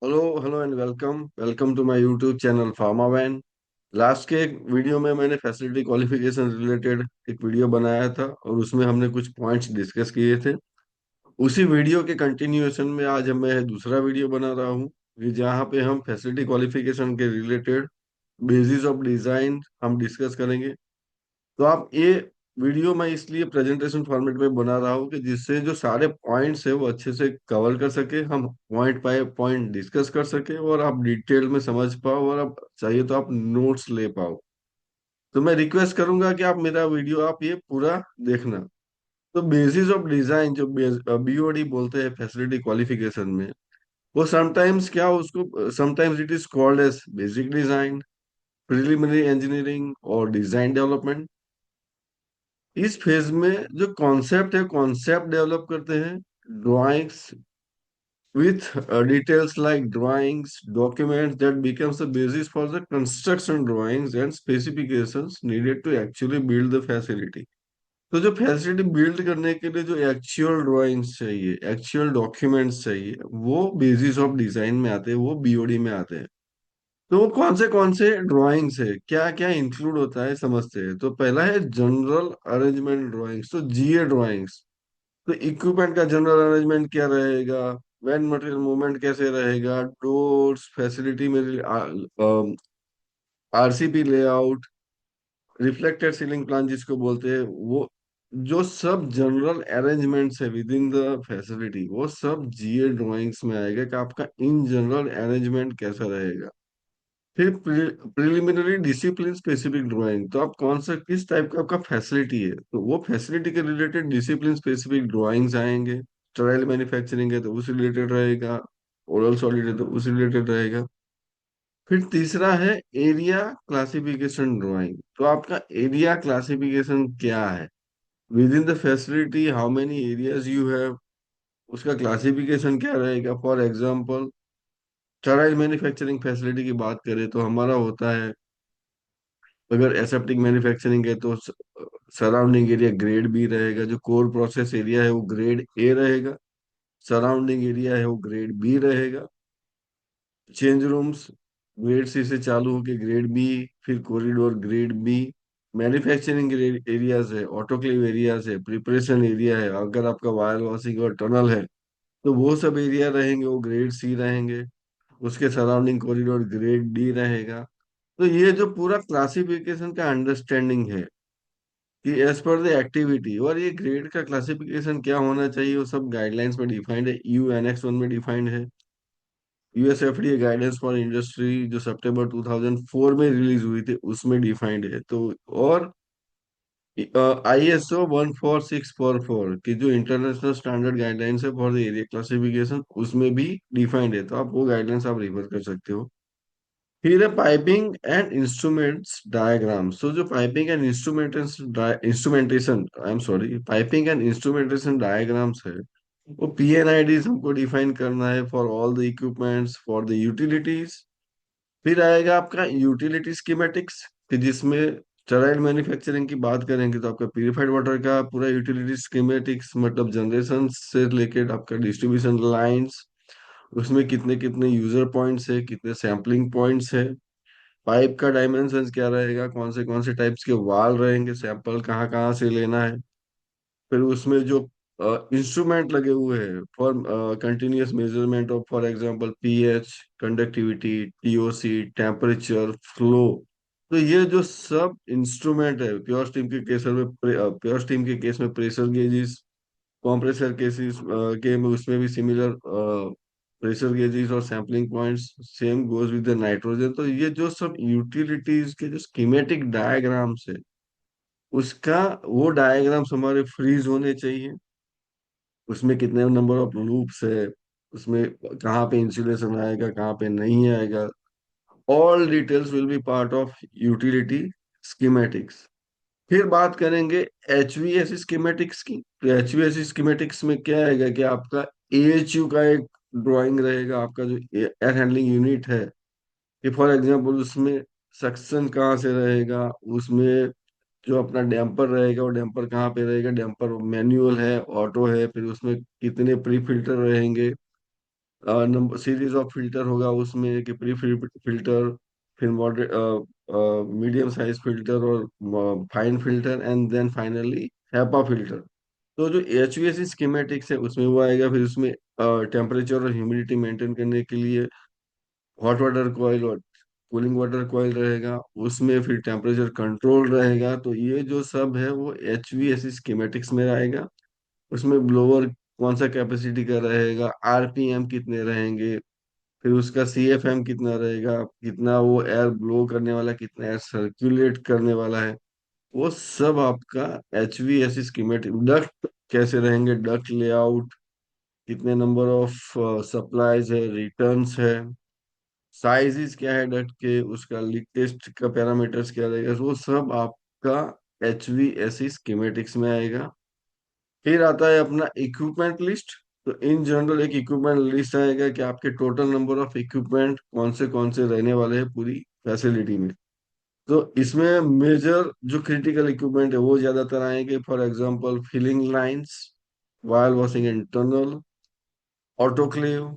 Hello hello and welcome welcome to my YouTube channel फार्मावैन। Last के एक video में मैंने फैसिलिटी क्वालिफिकेशन रिलेटेड एक वीडियो बनाया था और उसमें हमने कुछ पॉइंट्स डिस्कस किए थे। उसी वीडियो के कंटिन्यूएशन में आज मैं दूसरा वीडियो बना रहा हूँ कि जहाँ पे हम फैसिलिटी क्वालिफिकेशन के रिलेटेड बेसिस ऑफ डिजाइन हम डिस्कस करेंगे। तो आप ये वीडियो मैं इसलिए प्रेजेंटेशन फॉर्मेट में बना रहा हूँ कि जिससे जो सारे पॉइंट्स है वो अच्छे से कवर कर सके, हम पॉइंट बाय पॉइंट डिस्कस कर सके और आप डिटेल में समझ पाओ और आप चाहिए तो आप नोट्स ले पाओ। तो मैं रिक्वेस्ट करूंगा कि आप मेरा वीडियो आप ये पूरा देखना। तो बेसिस ऑफ डिजाइन जो बीओडी बोलते हैं फैसिलिटी क्वालिफिकेशन में, वो समटाइम्स क्या उसको sometimes it is called as basic design, preliminary engineering और डिजाइन डेवलपमेंट। इस फेज में जो कॉन्सेप्ट है कॉन्सेप्ट डेवलप करते हैं, drawings with details like drawings documents that becomes the basis for the construction drawings and specifications needed to actually build the facility। तो जो facility build करने के लिए जो एक्चुअल ड्राइंग्स चाहिए, एक्चुअल डॉक्यूमेंट्स चाहिए, वो बेसिस ऑफ डिजाइन में आते हैं, वो बीओडी में आते हैं। तो वो कौन से ड्राइंग्स है, क्या क्या इंक्लूड होता है समझते हैं। तो पहला है जनरल अरेंजमेंट ड्राइंग्स, तो जीए ड्राइंग्स। तो इक्विपमेंट का जनरल अरेंजमेंट क्या रहेगा, वैन मटेरियल मूवमेंट कैसे रहेगा, डोर्स फैसिलिटी में RCP layout, reflected ceiling plan जिसको बोलते हैं, वो जो सब जनरल अरेंजमेंट्स है विद इन द फैसिलिटी वो सब जीए ड्राइंग्स में आएगा कि आपका इन जनरल अरेंजमेंट कैसा रहेगा। फिर प्रिलिमिनरी डिसिप्लिन स्पेसिफिक ड्राइंग, तो आप कौन सा किस टाइप का आपका फैसिलिटी है तो वो फैसिलिटी के रिलेटेड डिसिप्लिन स्पेसिफिक ड्राइंग्स आएंगे। स्टेराइल मैन्युफैक्चरिंग है तो उस रिलेटेड रहेगा, ओरल सॉलिड है तो उस रिलेटेड रहेगा। फिर तीसरा है एरिया क्लासिफिकेशन ड्राइंग, तो आपका एरिया क्लासिफिकेशन क्या है, with in the facility how many areas you have, उसका क्लासिफिकेशन क्या रहेगा। For example sterile manufacturing facility की बात करें तो हमारा होता है, अगर एसेप्टिक मैन्युफैक्चरिंग है तो सराउंडिंग एरिया ग्रेड बी रहेगा, जो कोर प्रोसेस एरिया है वो ग्रेड ए रहेगा, सराउंडिंग एरिया है वो ग्रेड बी रहेगा। चेंज रूम्स ग्रेड सी से चालू होकर ग्रेड बी, फिर corridor grade B. Manufacturing areas है, ऑटोक्लेव एरियाज है, प्रिपरेशन एरिया है, अगर आपका वायर वॉशिंग और टनल है तो वो सब एरिया रहेंगे, वो ग्रेड सी रहेंगे। उसके सराउंडिंग कॉरिडोर ग्रेड डी रहेगा। तो ये जो पूरा क्लासिफिकेशन का अंडरस्टैंडिंग है कि एज पर द एक्टिविटी, और ये ग्रेड का क्लासिफिकेशन क्या होना चाहिए वो सब गाइडलाइंस में डिफाइंड है, यू एनेक्स 1 में डिफाइंड है। यूएसएफडीए गाइडेंस फॉर इंडस्ट्री जो सितंबर 2004 में रिलीज हुई थी उसमें डिफाइंड है। तो और आईएसओ 14644 की जो इंटरनेशनल स्टैंडर्ड गाइडलाइंस है फॉर द एरिया क्लासिफिकेशन उसमें भी डिफाइंड है, तो आप वो गाइडलाइंस आप रिफर कर सकते हो। फिर है पाइपिंग एंड इंस्ट्रूमेंट्स डायग्राम्स, तो जो piping and instrumentation I am sorry piping and instrumentation diagrams है, वो पीएनआईडीज हमको डिफाइन करना है for all the equipments for the utilities. फिर आएगा आपका यूटिलिटी स्कीमेटिक्स कि जिसमें स्टेराइल मैन्युफैक्चरिंग की बात करेंगे तो आपका प्यूरिफाइड वाटर का पूरा यूटिलिटी स्कीमेटिक्स, मतलब जनरेशन से लेकर आपका डिस्ट्रीब्यूशन लाइंस, उसमें कितने कितने यूजर पॉइंट्स है, कितने सैम्पलिंग पॉइंट्स है। पाइप का डायमेंशन क्या रहेगा, कौन से टाइप्स के वाल रहेंगे, सैंपल कहाँ कहाँ से लेना है। फिर उसमें जो इंस्ट्रूमेंट लगे हुए हैं for continuous measurement of for example pH, conductivity, TOC, temperature, flow. तो ये जो सब इंस्ट्रूमेंट है, प्योर स्टीम के केस में प्योर स्टीम के केस में प्रेशर गेजेस, कॉम्प्रेसर केसेस के में उसमें भी सिमिलर प्रेशर गेजेस और sampling points, same goes with the nitrogen. तो ये जो सब यूटिलिटीज के जो स्कीमेटिक डायग्राम्स है उसका वो डायग्राम्स हमारे फ्रीज होने चाहिए। उसमें कितने नंबर ऑफ लूप्स है, उसमें कहाँ पे इंसुलेशन आएगा कहाँ पे नहीं आएगा, all details will be part of utility schematics. फिर बात करेंगे एचवीएसी स्कीमेटिक्स की, तो एचवीएसी स्कीमेटिक्स में क्या आएगा कि आपका एएचयू का एक ड्राइंग रहेगा, आपका जो एयर हैंडलिंग यूनिट है कि फॉर एग्जांपल उसमें सक्शन कहाँ से रहेगा, उसमें जो अपना डैम्पर रहेगा वो डैम्पर कहाँ पे रहेगा, डैम्पर मैनुअल है ऑटो है, फिर उसमें कितने प्री फिल्टर रहेंगे, नंबर सीरीज ऑफ फिल्टर होगा उसमें, कि प्री फिल्टर, फिर मॉडरेट, मीडियम साइज फिल्टर, और fine filter, and then finally HEPA filter. तो जो एचवीएसी स्कीमेटिक्स है उसमें वो आएगा। फिर उसमें टेम्परेचर और ह्यूमिडिटी मेंटेन करने के लिए हॉट वाटर कॉइल और कूलिंग वाटर कॉइल रहेगा। उसमें फिर टेम्परेचर कंट्रोल रहेगा। तो ये जो सब है वो एचवीएसी स्कीमेटिक्स में आएगा। उसमें ब्लोअर कौन सा कैपेसिटी का रहेगा, आरपीएम कितने रहेंगे, फिर उसका सीएफएम कितना रहेगा, कितना वो एयर ब्लो करने वाला, कितना एयर सर्कुलेट करने वाला है, वो सब आपका एचवीएसी स्कीमेटिक। डक्ट कैसे रहेंगे, डक्ट लेआउट, कितने नंबर ऑफ सप्लाईज है, रिटर्न्स है, साइजेस क्या है डक्ट के, उसका लीक टेस्ट का पैरामीटर्स क्या रहेगा, वो सब आपका एचवीएसी स्कीमेटिक्स में आएगा। फिर आता है अपना इक्विपमेंट लिस्ट। तो इन जनरल एक इक्विपमेंट लिस्ट आएगा कि आपके टोटल नंबर ऑफ इक्विपमेंट कौन से रहने वाले हैं पूरी फैसिलिटी में। तो इसमें मेजर जो क्रिटिकल इक्विपमेंट है वो ज्यादातर आएंगे। For example filling lines, vial washing internal, autoclave,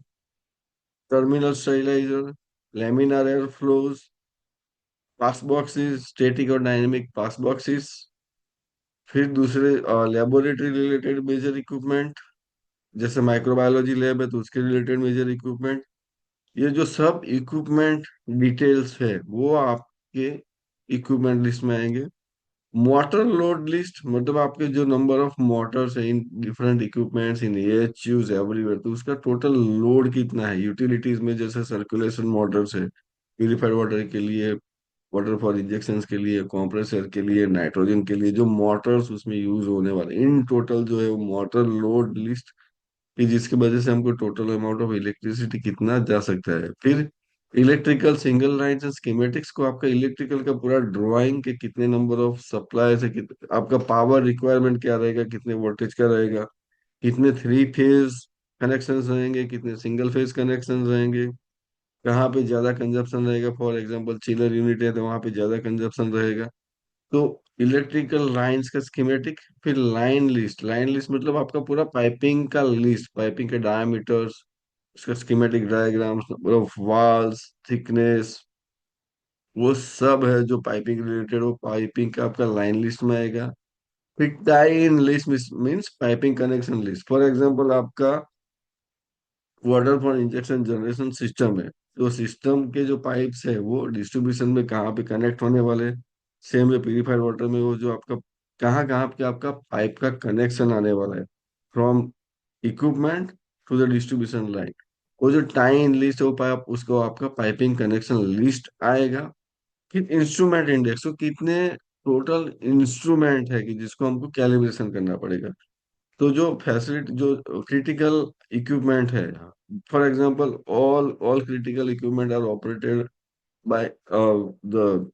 terminal sterilizer, laminar air flows, pass boxes, static और डायनेमिक पास बॉक्सेस। फिर दूसरे लेबोरेटरी रिलेटेड मेजर इक्विपमेंट, जैसे माइक्रोबायोलॉजी लैब है तो उसके रिलेटेड मेजर इक्विपमेंट। ये जो सब इक्विपमेंट डिटेल्स है वो आपके इक्विपमेंट लिस्ट में आएंगे। मोटर लोड लिस्ट मतलब आपके जो नंबर ऑफ मोटर्स है in different equipments in AHUs everywhere, तो उसका टोटल लोड कितना है यूटिलिटीज में। जैसे सर्कुलेशन मोटर्स है प्यूरिफाइड वाटर के लिए, वाटर फॉर इंजेक्शन के लिए, कंप्रेसर के लिए, नाइट्रोजन के लिए, जो मोटर्स उसमें यूज होने वाले इन टोटल जो है वो मोटर लोड लिस्ट, कि जिसकी वजह से हमको टोटल अमाउंट ऑफ इलेक्ट्रिसिटी कितना जा सकता है। फिर इलेक्ट्रिकल सिंगल लाइन से स्कीमेटिक्स को आपका इलेक्ट्रिकल का पूरा ड्राइंग के कितने नंबर ऑफ सप्लाई से आपका पावर रिक्वायरमेंट क्या रहेगा, कितने वोल्टेज का रहेगा, कितने थ्री फेज कनेक्शन रहेंगे, कितने सिंगल फेज कनेक्शन रहेंगे, कहाँ पे ज्यादा कंजप्शन रहेगा। फॉर एग्जांपल चिलर यूनिट है तो वहां पे ज्यादा कंजप्शन रहेगा। तो इलेक्ट्रिकल लाइंस का स्कीमेटिक। फिर लाइन लिस्ट, लाइन लिस्ट मतलब आपका पूरा पाइपिंग का लिस्ट, पाइपिंग के डायमीटर्स, उसका schematic diagrams, number of valves, thickness, वो सब है जो पाइपिंग रिलेटेड, वो पाइपिंग का आपका लाइन लिस्ट में आएगा। फिर tie in list means piping connection list. For example आपका water for injection generation system है, तो सिस्टम के जो पाइप्स है वो डिस्ट्रीब्यूशन में कहाँ पे कनेक्ट होने वाले। सेम वे प्यूरिफाइड वाटर में वो जो आपका कहाँ कहाँ पे आपका पाइप का कनेक्शन आने वाला है, from equipment to the distribution line. वो जो टाइम लिस्ट है वो पाइप, उसको आपका पाइपिंग कनेक्शन लिस्ट आएगा। फिर इंस्ट्रूमेंट इंडेक्स, तो कितने टोटल इंस्ट्रूमेंट है कि जिसको हमको कैलिब्रेशन करना पड़ेगा। तो जो फैसिलिटी जो क्रिटिकल इक्विपमेंट है, for example all critical equipment are operated by the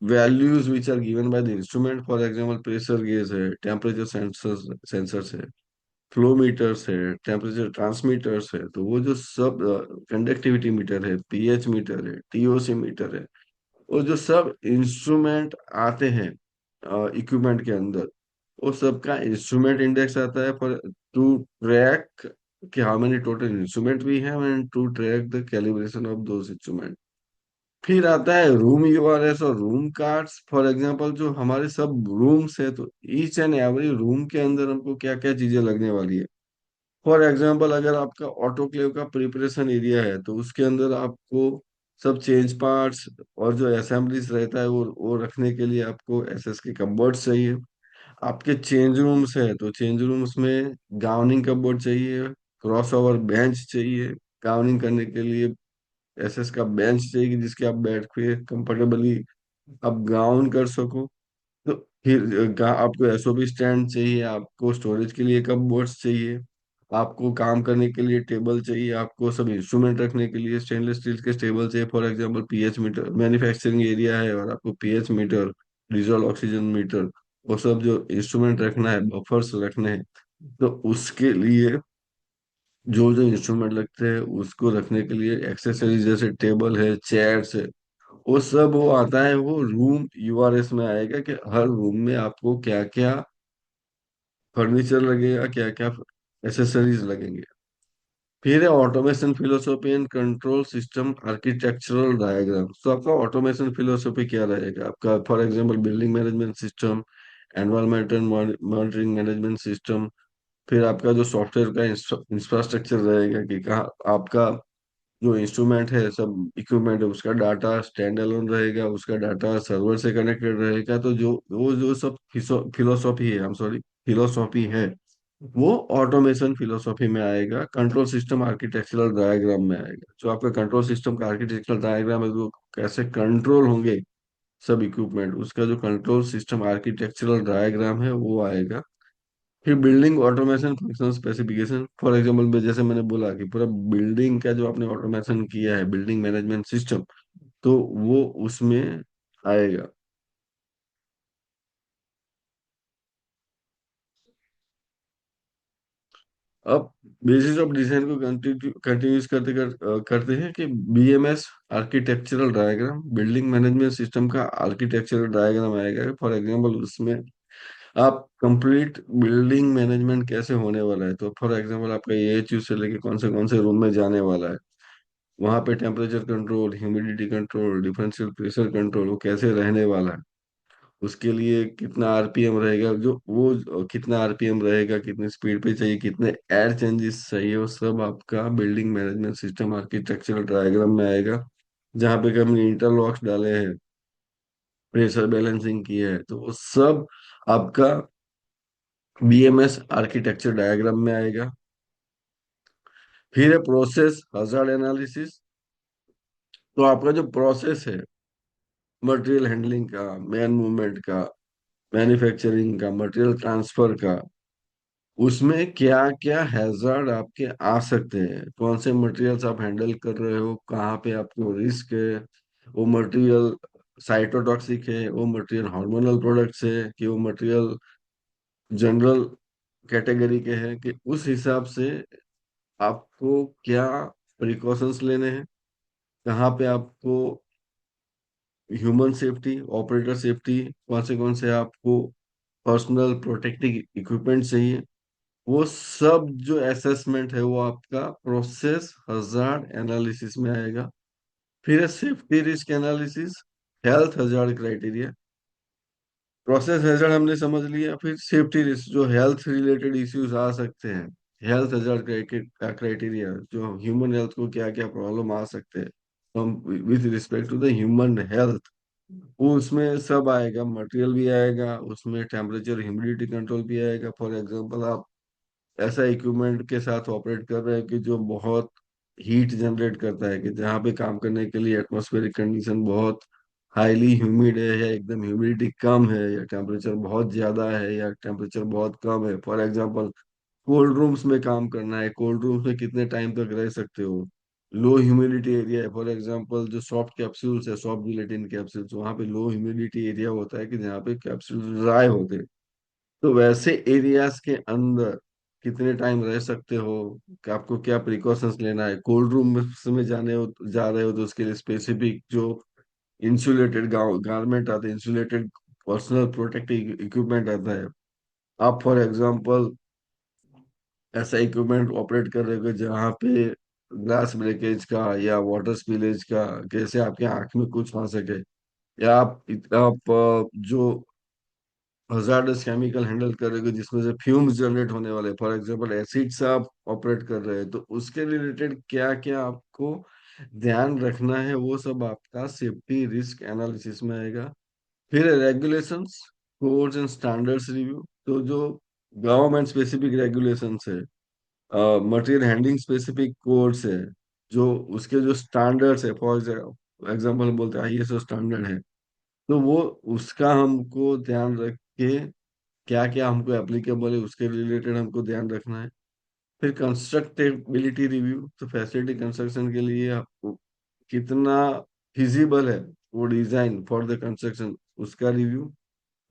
values which are given by the instrument. For example pressure gauge है, टेम्परेचर सेंसर्स है, फ्लो मीटर्स है, टेम्परेचर ट्रांसमीटर्स है, तो वो जो सब कंडक्टिविटी मीटर है, पीएच मीटर है, टीओसी मीटर है, वो जो सब इंस्ट्रूमेंट आते हैं इक्विपमेंट के अंदर, वो सबका इंस्ट्रूमेंट इंडेक्स आता है फॉर टू ट्रैक कि how many total instrument we have and to track the calibration of those instrument. फिर आता है रूम यूआरएस और रूम कार्ड्स। फॉर एग्जांपल जो हमारे सब रूम्स है तो ईच एंड एवरी रूम के अंदर हमको क्या क्या चीजें लगने वाली है। फॉर एग्जांपल अगर आपका ऑटोक्लेव का प्रिपरेशन एरिया है तो उसके अंदर आपको सब चेंज पार्ट्स और जो असेंबलीज रहता है वो रखने के लिए आपको एसएस के कपबोर्ड चाहिए। आपके चेंज रूम्स है तो चेंज रूम्स में गाउनिंग कपबोर्ड चाहिए, क्रॉस ओवर बेंच चाहिए गाउनिंग करने के लिए, एसएस का बेंच चाहिए कि जिसके आप बैठ के कंफर्टेबली आप गाउन कर सको। तो फिर आपको एसओबी स्टैंड चाहिए, आपको स्टोरेज के लिए कपबोर्ड्स चाहिए, आपको काम करने के लिए टेबल चाहिए, आपको सब इंस्ट्रूमेंट रखने के लिए स्टेनलेस स्टील के टेबल चाहिए। For example pH meter, manufacturing area है और आपको pH meter, dissolve oxygen meter, वो सब जो इंस्ट्रूमेंट रखना है, बफर्स रखने हैं, तो उसके लिए जो जो इंस्ट्रूमेंट लगते हैं उसको रखने के लिए एक्सेसरीज जैसे टेबल है, चेयर्स है, वो सब वो आता है, वो रूम यूआरएस में आएगा कि हर रूम में आपको क्या क्या फर्नीचर लगेगा, क्या क्या एसेसरीज लगेंगे। फिर है automation philosophy and control system architectural diagram. तो आपका ऑटोमेशन फिलोसॉफी क्या रहेगा आपका? For example building management system, environmental monitoring management system. फिर आपका जो सॉफ्टवेयर का इंफ्रास्ट्रक्चर रहेगा कि कहाँ आपका जो इंस्ट्रूमेंट है, सब इक्विपमेंट है, उसका डाटा स्टैंड अलोन रहेगा, उसका डाटा सर्वर से कनेक्टेड रहेगा। तो जो वो जो सब फिलोसॉफी है, हम सॉरी, फिलोसॉफी है, वो ऑटोमेशन फिलोसॉफी में आएगा, कंट्रोल सिस्टम आर्किटेक्चरल डायग्राम में आएगा। जो आपका कंट्रोल सिस्टम का आर्किटेक्चरल डायग्राम है, वो कैसे कंट्रोल होंगे सब इक्विपमेंट, उसका जो कंट्रोल सिस्टम आर्किटेक्चरल डायग्राम है वो आएगा। फिर building automation function specification, for example जैसे मैंने बोला कि पूरा बिल्डिंग का जो आपने ऑटोमेशन किया है, बिल्डिंग मैनेजमेंट सिस्टम, तो वो उसमें आएगा। अब बेसिस ऑफ डिजाइन को कंटिन्यूस करते हैं कि BMS architectural diagram, building management system का आर्किटेक्चरल डायग्राम आएगा। फॉर एग्जांपल उसमें आप कंप्लीट बिल्डिंग मैनेजमेंट कैसे होने वाला है, तो फॉर एग्जांपल आपका ये चीज से लेके कौन से रूम में जाने वाला है, वहां पे temperature control, humidity control, differential pressure control वो कैसे रहने वाला है, उसके लिए कितना आरपीएम रहेगा, जो वो कितना आरपीएम रहेगा, कितनी स्पीड पे चाहिए, कितने एयर चेंजेस चाहिए, वो सब आपका building management system architectural diagram में आएगा। जहाँ पे हमने इंटरलॉक्स डाले हैं, प्रेशर बैलेंसिंग की है, तो वो सब आपका बीएमएस आर्किटेक्चर डायग्राम में आएगा। फिर है प्रोसेस हजार्ड एनालिसिस। तो आपका जो प्रोसेस है, मटेरियल हैंडलिंग का, मैन मूवमेंट का, मैन्युफैक्चरिंग का, मटेरियल ट्रांसफर का, उसमें क्या क्या हैजार्ड आपके आ सकते हैं, कौन से मटेरियल्स आप हैंडल कर रहे हो, कहाँ पे आपको रिस्क है, वो मटेरियल साइटोटॉक्सिक है, वो मटेरियल हार्मोनल प्रोडक्ट्स है, कि वो मटेरियल जनरल कैटेगरी के हैं, कि उस हिसाब से आपको क्या प्रिकॉशंस लेने हैं, कहाँ पे आपको ह्यूमन सेफ्टी, ऑपरेटर सेफ्टी, कौन से आपको पर्सनल प्रोटेक्टिव इक्विपमेंट चाहिए, वो सब जो असेसमेंट है वो आपका प्रोसेस हजार्ड एनालिसिस में आएगा। फिर है safety risk analysis, health hazard criteria. Process hazard हमने समझ लिया, फिर सेफ्टी रिस्क जो हेल्थ रिलेटेड इश्यूज आ सकते हैं, हेल्थ हजार्ड क्राइटेरिया, जो ह्यूमन हेल्थ को क्या क्या प्रॉब्लम आ सकते हैं with respect to the human health, वो उसमें सब आएगा। मटेरियल भी आएगा उसमें, टेम्परेचर ह्यूमिडिटी कंट्रोल भी आएगा। फॉर एग्जांपल आप ऐसा इक्विपमेंट के साथ ऑपरेट कर रहे हैं कि जो बहुत हीट जनरेट करता है, कि जहाँ पे काम करने के लिए एटमॉस्फेरिक कंडीशन बहुत हाईली ह्यूमिड है, या एकदम ह्यूमिडिटी कम है, या टेम्परेचर बहुत ज्यादा है, या टेम्परेचर बहुत कम है। फॉर एग्जांपल कोल्ड रूम्स में काम करना है, कोल्ड रूम्स में कितने टाइम तक रह सकते हो। लो ह्यूमिडिटी एरिया है, फॉर एग्जांपल जो सॉफ्ट कैप्सूल्स है, सॉफ्ट जिलेटिन कैप्सूल्स, वहां पे लो ह्यूमिडिटी एरिया होता है कि जहाँ पे कैप्सूल ड्राई होते हैं। तो वैसे एरियाज के अंदर कितने टाइम रह सकते हो, कि आपको क्या प्रिकॉशंस लेना है। कोल्ड रूम में जा रहे हो तो उसके लिए स्पेसिफिक जो इंसुलेटेड गारमेंट आते हैं, इंसुलेटेड पर्सनल प्रोटेक्टिव इक्विपमेंट आता है। आप फॉर एग्जांपल ऐसा इक्विपमेंट ऑपरेट कर रहे हो जहाँ पे ग्लास ब्रेकेज का या वाटर स्पिलेज का, कैसे आपके आंख में कुछ आ सके, या आप जो हजार्डस केमिकल हैंडल करोगे जिसमें से फ्यूम्स जनरेट होने वाले, फॉर एग्जांपल एसिड से आप ऑपरेट कर रहे हैं, तो उसके रिलेटेड क्या क्या आपको ध्यान रखना है, वो सब आपका सेफ्टी रिस्क एनालिसिस में आएगा। फिर regulations, codes and standards review. तो जो गवर्नमेंट स्पेसिफिक रेगुलेशंस है, मटेरियल हैंडलिंग स्पेसिफिक कोड्स है, जो उसके जो स्टैंडर्ड्स है, फॉर एग्जांपल बोलते हैं आईएसओ स्टैंडर्ड है, तो वो उसका हमको ध्यान रख के क्या क्या हमको एप्लीकेबल है उसके रिलेटेड हमको ध्यान रखना है। फिर कंस्ट्रक्टेबिलिटी रिव्यू, तो फैसिलिटी कंस्ट्रक्शन के लिए आपको कितना फिजिबल है वो डिजाइन फॉर द कंस्ट्रक्शन, उसका review.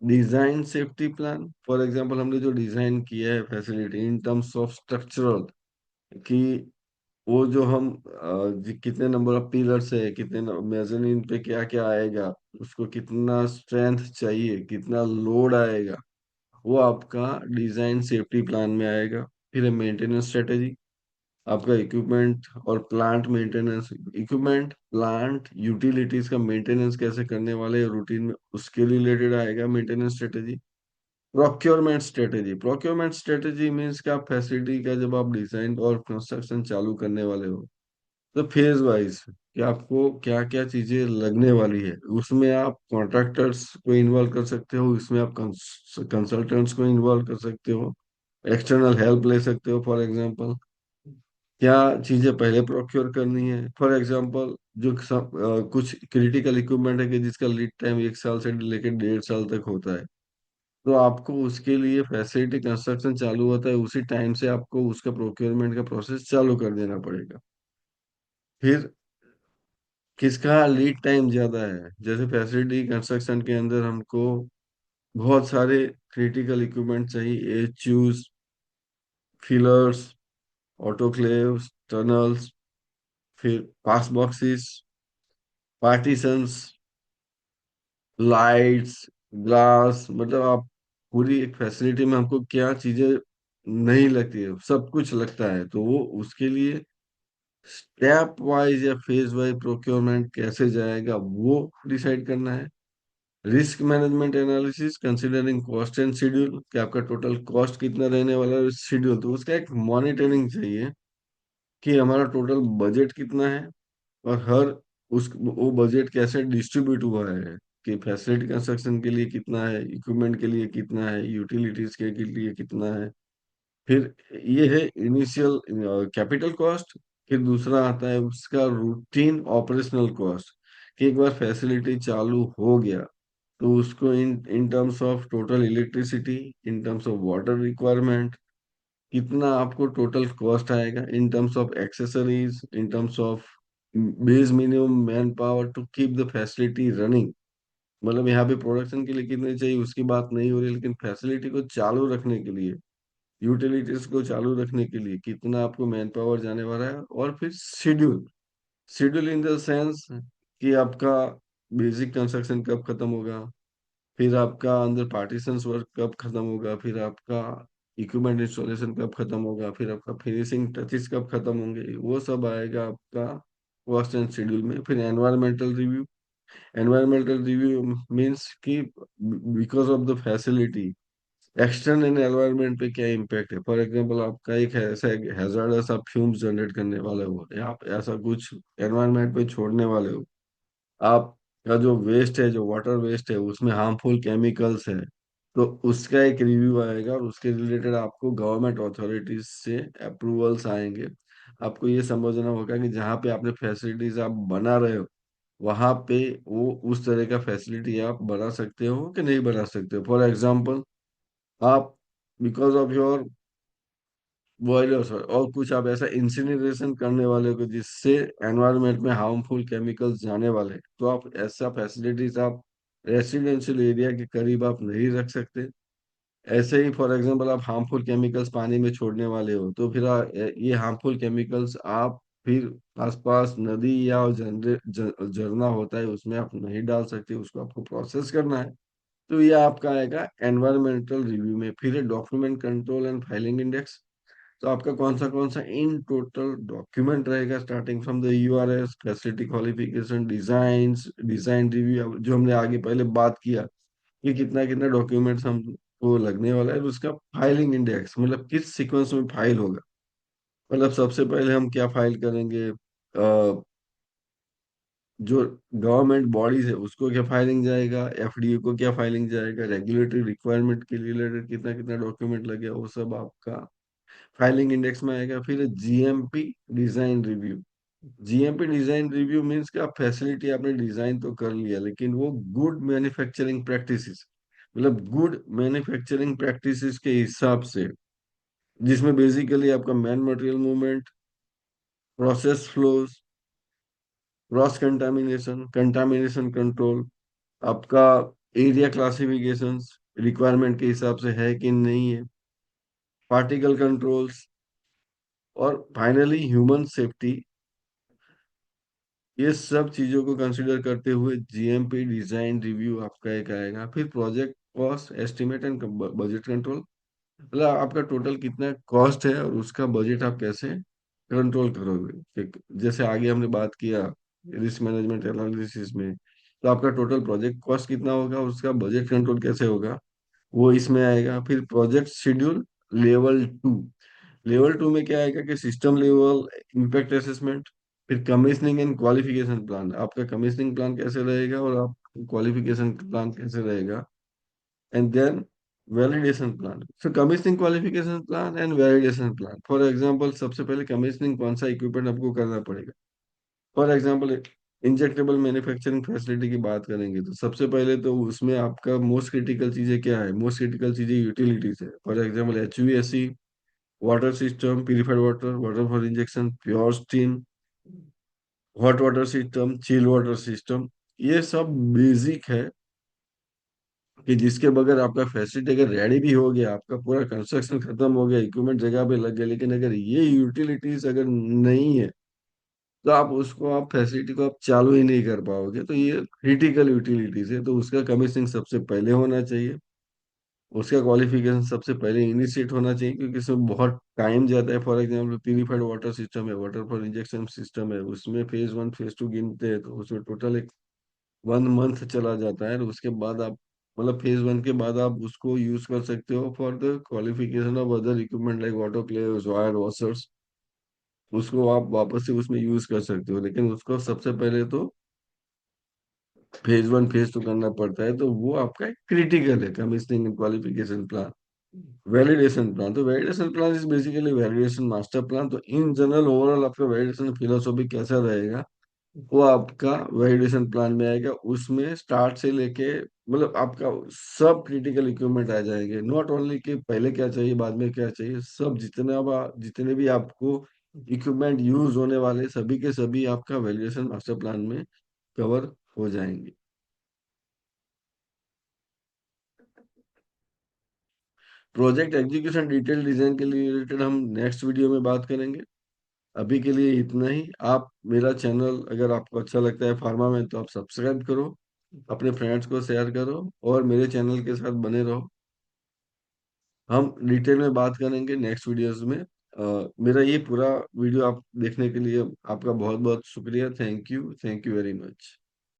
Design safety plan, for example हमने जो डिजाइन किया है facility in terms of structural, कि वो जो हम कितने नंबर ऑफ पिलर्स है, कितने मेजरिंग पे क्या क्या आएगा, उसको कितना स्ट्रेंथ चाहिए, कितना लोड आएगा, वो आपका डिजाइन सेफ्टी प्लान में आएगा। फिर है मेंटेनेंस स्ट्रेटेजी, आपका इक्विपमेंट और plant maintenance, equipment plant utilities का मेंटेनेंस कैसे करने वाले रूटीन में, उसके रिलेटेड आएगा maintenance strategy. Procurement strategy means कि आप फैसिलिटी का जब आप डिजाइन और कंस्ट्रक्शन चालू करने वाले हो तो फेज वाइज कि आपको क्या क्या चीजें लगने वाली है, उसमें आप कॉन्ट्रैक्टर्स को इन्वॉल्व कर सकते हो, इसमें आप कंसल्टेंट्स को इन्वॉल्व कर सकते हो, एक्सटर्नल हेल्प ले सकते हो। फॉर एग्जांपल क्या चीजें पहले प्रोक्योर करनी है, फॉर एग्जांपल जो कुछ क्रिटिकल इक्विपमेंट है कि जिसका लीड टाइम 1 साल से लेकर 1.5 साल तक होता है, तो आपको उसके लिए फैसिलिटी कंस्ट्रक्शन चालू होता है उसी टाइम से आपको उसका प्रोक्योरमेंट का प्रोसेस चालू कर देना पड़ेगा। फिर किसका लीड टाइम ज्यादा है, जैसे फैसिलिटी कंस्ट्रक्शन के अंदर हमको बहुत सारे क्रिटिकल इक्विपमेंट चाहिए, एचयूज, फिलर्स, ऑटोक्लेव्स, टनल्स, फिर पास बॉक्सेस, पार्टीशंस, लाइट्स, ग्लास, मतलब आप पूरी एक फैसिलिटी में हमको क्या चीजें नहीं लगती है, सब कुछ लगता है, तो वो उसके लिए स्टेप वाइज या फेज वाइज प्रोक्योरमेंट कैसे जाएगा वो डिसाइड करना है। Risk management analysis considering cost and schedule, कि आपका टोटल कॉस्ट कितना रहने वाला है, शेड्यूल, तो उसका एक मॉनिटरिंग चाहिए कि हमारा टोटल बजट कितना है, और हर उस वो बजट कैसे डिस्ट्रीब्यूट हुआ है, कि फैसिलिटी कंस्ट्रक्शन के लिए कितना है, इक्विपमेंट के लिए कितना है, यूटिलिटीज के लिए कितना है। फिर ये है इनिशियल कैपिटल कॉस्ट। फिर दूसरा आता है उसका रूटीन ऑपरेशनल कॉस्ट, कि एक बार फैसिलिटी चालू हो गया तो उसको in in terms of total electricity, in terms of water requirement, कितना आपको टोटल कॉस्ट आएगा, in terms of accessories, in terms of base minimum manpower to keep the facility running. मतलब यहाँ पे प्रोडक्शन के लिए कितने चाहिए उसकी बात नहीं हो रही, लेकिन फैसिलिटी को चालू रखने के लिए, यूटिलिटीज को चालू रखने के लिए कितना आपको मैन पावर जाने वाला है। और फिर schedule, schedule in the sense कि आपका बेसिक कंस्ट्रक्शन कब खत्म होगा, फिर आपका अंदर पार्टीशंस वर्क कब खत्म होगा, फिर आपका इक्विपमेंट इंस्टॉलेशन कब खत्म होगा, फिर आपका फिनिशिंग टचेस कब खत्म होंगे, वो सब आएगा आपका कॉस्ट एंड शेड्यूल में। फिर environmental review, environmental review means कि because of the facility external environment पे क्या इम्पैक्ट है। फॉर एग्जांपल आपका एक ऐसा हैजार्डस आप फ्यूम्स जनरेट करने वाले हो, या आप ऐसा कुछ एनवायरनमेंट पे छोड़ने वाले हो, आपका जो वेस्ट है, जो वाटर वेस्ट है, उसमें हार्मफुल केमिकल्स है, तो उसका एक रिव्यू आएगा और उसके रिलेटेड आपको गवर्नमेंट अथॉरिटीज से अप्रूवल्स आएंगे। आपको ये समझना होगा कि जहाँ पे आपने फैसिलिटीज आप बना रहे हो वहां पे वो उस तरह का फैसिलिटी आप बना सकते हो कि नहीं बना सकते हो। फॉर एग्जाम्पल आप बिकॉज ऑफ योर बॉयलर्स और कुछ आप ऐसा इंसिनरेशन करने वाले हो कि जिससे एनवायरनमेंट में हार्मफुल केमिकल्स जाने वाले हैं, तो आप ऐसा फैसिलिटीज आप रेसिडेंशियल एरिया के करीब आप नहीं रख सकते। ऐसे ही फॉर एग्जांपल आप हार्मफुल केमिकल्स पानी में छोड़ने वाले हो, तो फिर ये हार्मफुल केमिकल्स आप फिर आसपास नदी या झरना होता है उसमें आप नहीं डाल सकते, उसको आपको प्रोसेस करना है। तो ये आपका आएगा एनवायरमेंटल रिव्यू में। फिर document control and filing index, तो आपका कौन सा इन टोटल डॉक्यूमेंट रहेगा, starting from the URS, facility qualification, design review, जो हमने आगे पहले बात किया कि कितना कितना डॉक्यूमेंट्स हमको लगने वाला है, और उसका फाइलिंग इंडेक्स मतलब किस सीक्वेंस में फाइल होगा। मतलब सबसे पहले हम क्या फाइल करेंगे, जो गवर्नमेंट बॉडीज है उसको क्या फाइलिंग जाएगा, एफडीए को क्या फाइलिंग जाएगा, रेगुलेटरी रिक्वायरमेंट के रिलेटेड कितना कितना डॉक्यूमेंट लगे, वो सब आपका फाइलिंग इंडेक्स में आएगा। फिर GMP design review, GMP design review means कि आप फैसिलिटी आपने डिजाइन तो कर लिया, लेकिन वो गुड मैन्युफैक्चरिंग प्रैक्टिसेस, मतलब गुड मैन्युफैक्चरिंग प्रैक्टिसेस के हिसाब से, जिसमें बेसिकली आपका man material movement, process flows, cross contamination, contamination control, आपका एरिया क्लासिफिकेशंस रिक्वायरमेंट के हिसाब से है कि नहीं है, पार्टिकल कंट्रोल्स, और फाइनली ह्यूमन सेफ्टी। ये सब चीजों को कंसिडर करते हुए जीएमपी डिजाइन रिव्यू आपका एक आएगा। फिर project cost estimate and budget control, मतलब आपका टोटल कितना कॉस्ट है और उसका बजट आप कैसे कंट्रोल करोगे? ठीक, जैसे आगे हमने बात किया रिस्क मैनेजमेंट एनालिसिस में, तो आपका टोटल प्रोजेक्ट कॉस्ट कितना होगा, उसका बजट कंट्रोल कैसे होगा, वो इसमें आएगा। फिर प्रोजेक्ट शेड्यूल लेवल 2, लेवल 2 में क्या आएगा कि सिस्टम लेवल इम्पैक्ट असेसमेंट, फिर कमीशनिंग एंड क्वालिफिकेशन प्लान, आपका कमीशनिंग प्लान कैसे रहेगा और आप क्वालिफिकेशन प्लान कैसे रहेगा, and then validation plan. So commissioning, qualification plan and validation plan. For example सबसे पहले कमीशनिंग कौन सा इक्विपमेंट आपको करना पड़ेगा। For example injectable manufacturing facility की बात करेंगे तो सबसे पहले तो उसमें आपका मोस्ट क्रिटिकल चीजें क्या है, मोस्ट क्रिटिकल चीजें यूटिलिटीज है। For example HVAC, water system, purified water, water for injection, pure steam, hot water system, chill water system, ये सब बेसिक है कि जिसके बगैर आपका फैसिलिटी अगर रेडी भी हो गया, आपका पूरा कंस्ट्रक्शन खत्म हो गया, इक्विपमेंट जगह पे लग गया, लेकिन अगर ये यूटिलिटीज अगर नहीं है तो आप उसको, आप फैसिलिटी को आप चालू ही नहीं कर पाओगे। तो ये क्रिटिकल यूटिलिटीज है, तो उसका कमीशनिंग सबसे पहले होना चाहिए, उसका क्वालिफिकेशन सबसे पहले इनिशिएट होना चाहिए, क्योंकि इसमें बहुत टाइम जाता है। For example purified water system है, वाटर फॉर इंजेक्शन सिस्टम है, उसमें फेज 1 फेज 2 गिनते हैं, तो उसमें टोटल एक 1 मंथ चला जाता है। और उसके बाद आप, मतलब फेज 1 के बाद आप उसको यूज कर सकते हो for the qualification of other equipment like autoclaves, vial washers, उसको आप वापस से उसमें यूज कर सकते हो। लेकिन उसको सबसे पहले तो फेज 1 फेज 2 करना पड़ता है, तो वो आपका क्रिटिकल है commissioning and qualification plan. Validation plan, तो validation plan is basically validation master plan. तो इन जनरल ओवरऑल आपका वैलिडेशन फिलोसॉफी कैसा रहेगा, वो आपका वैलिडेशन प्लान में आएगा। उसमें स्टार्ट से लेके, मतलब आपका सब क्रिटिकल इक्विपमेंट आ जाएंगे, नॉट ओनली कि पहले क्या चाहिए बाद में क्या चाहिए, सब जितने भी आपको इक्विपमेंट यूज होने वाले सभी के सभी आपका वैलिडेशन मास्टर प्लान में कवर हो जाएंगे। प्रोजेक्ट एग्जीक्यूशन डिटेल डिजाइन के लिए रिलेटेड हम नेक्स्ट वीडियो में बात करेंगे। अभी के लिए इतना ही। आप मेरा चैनल अगर आपको अच्छा लगता है फार्मा में, तो आप सब्सक्राइब करो, अपने फ्रेंड्स को शेयर करो और मेरे चैनल के साथ बने रहो। हम डिटेल में बात करेंगे नेक्स्ट वीडियोस में। मेरा ये पूरा वीडियो आप देखने के लिए आपका बहुत बहुत शुक्रिया। Thank you very much.